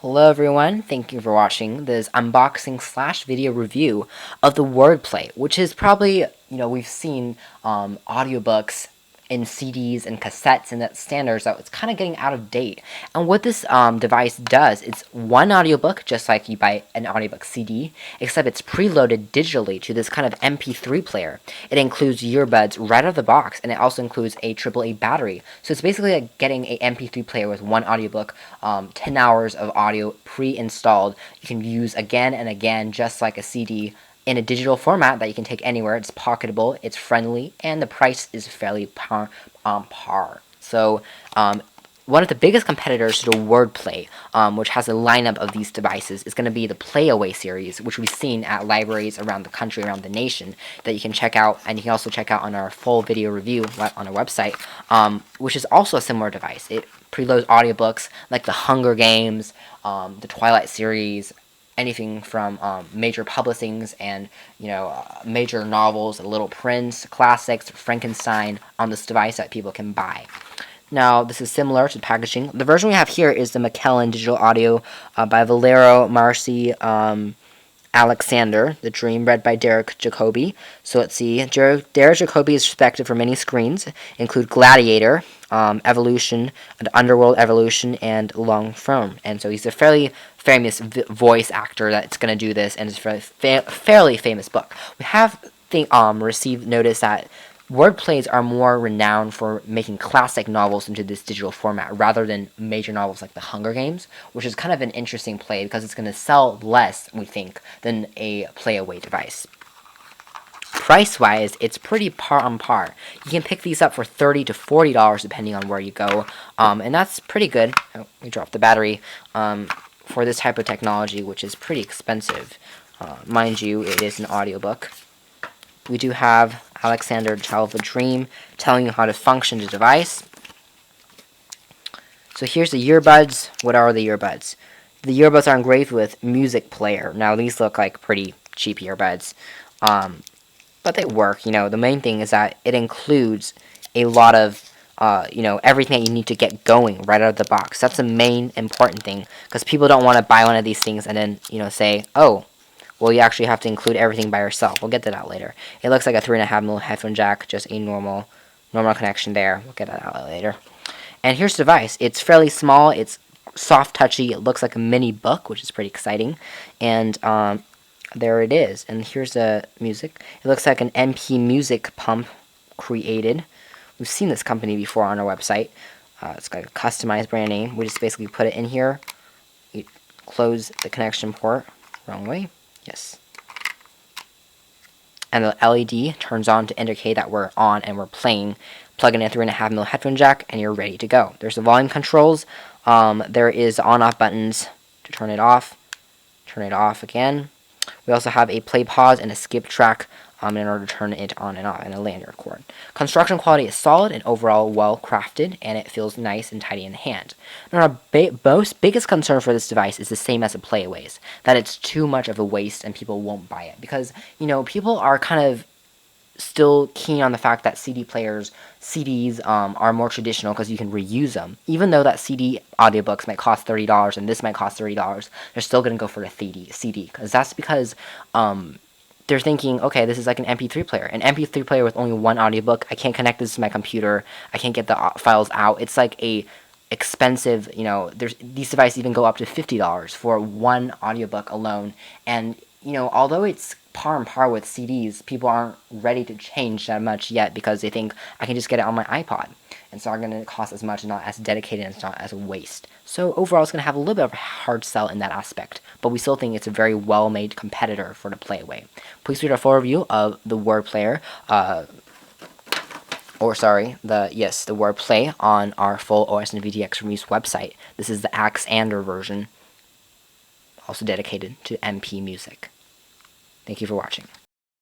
Hello everyone, thank you for watching this unboxing slash video review of the Wordplay, which is probably, we've seen audiobooks in CDs and cassettes and that standards, so it's kind of getting out of date. And what this device does, it's one audiobook, just like you buy an audiobook CD, except it's preloaded digitally to this kind of MP3 player. It includes earbuds right out of the box, and it also includes a AAA battery. So it's basically like getting a MP3 player with one audiobook, 10 hours of audio pre-installed. You can use again and again, just like a CD, in a digital format that you can take anywhere. It's pocketable, it's friendly, and the price is fairly on par. So one of the biggest competitors to the Wordplay, which has a lineup of these devices, is going to be the Playaway series, which we've seen at libraries around the country, around the nation, that you can check out, and you can also check out on our full video review on our website, which is also a similar device. It preloads audiobooks like the Hunger Games, the Twilight series, anything from major publishings and major novels, Little Prince, classics, Frankenstein on this device that people can buy. Now, this is similar to packaging. The version we have here is the Macallan Digital Audio by Valero Marcy Alexander, The Dream, read by Derek Jacobi. So let's see. Derek Jacobi is respected for many screens, include Gladiator, Evolution, Underworld Evolution, and Long Throne. And so he's a fairly famous voice actor that's going to do this, and it's a fairly famous book. We have received notice that Wordplays are more renowned for making classic novels into this digital format rather than major novels like The Hunger Games, which is kind of an interesting play because it's going to sell less, we think, than a Playaway device. Price-wise, it's pretty par on par. You can pick these up for $30 to $40 depending on where you go, and that's pretty good. Oh, we dropped the battery for this type of technology, which is pretty expensive. Mind you, it is an audiobook. We do have Alexander, Child of a Dream, telling you how to function the device. So here's the earbuds. What are the earbuds? The earbuds are engraved with music player. Now these look like pretty cheap earbuds, but they work. The main thing is that it includes a lot of everything that you need to get going right out of the box. That's the main important thing, because people don't want to buy one of these things and then say, oh, well, you actually have to include everything by yourself. We'll get to that later. It looks like a 3.5mm headphone jack, just a normal connection there. We'll get that out later. And here's the device. It's fairly small. It's soft touchy. It looks like a mini book, which is pretty exciting. And there it is. And here's the music. It looks like an MP music pump created. We've seen this company before on our website. It's got a customized brand name. We just basically put it in here. You close the connection port. Wrong way. Yes. And the LED turns on to indicate that we're on and we're playing. Plug in a 3.5mm headphone jack and you're ready to go. There's the volume controls. There is on-off buttons to turn it off again. We also have a play pause and a skip track in order to turn it on and off, and a lanyard cord. Construction quality is solid and overall well crafted, and it feels nice and tidy in the hand. Now, our biggest concern for this device is the same as the Playaway's, that it's too much of a waste and people won't buy it, because people are kind of still keen on the fact that CDs are more traditional because you can reuse them. Even though that CD audiobooks might cost $30 and this might cost $30, they're still going to go for the CD, because that's because they're thinking, okay, this is like an MP3 player. An MP3 player with only one audiobook, I can't connect this to my computer, I can't get the files out. It's like a expensive, these devices even go up to $50 for one audiobook alone. And, although it's par and par with CDs, people aren't ready to change that much yet because they think, I can just get it on my iPod. And it's not going to cost as much, and not as dedicated, and it's not as a waste. So overall, it's going to have a little bit of a hard sell in that aspect, but we still think it's a very well-made competitor for the Playaway. Please read our full review of the Wordplayer, the Wordplay on our full OS and VTX reviews website. This is the Alexander version, also dedicated to MP music. Thank you for watching.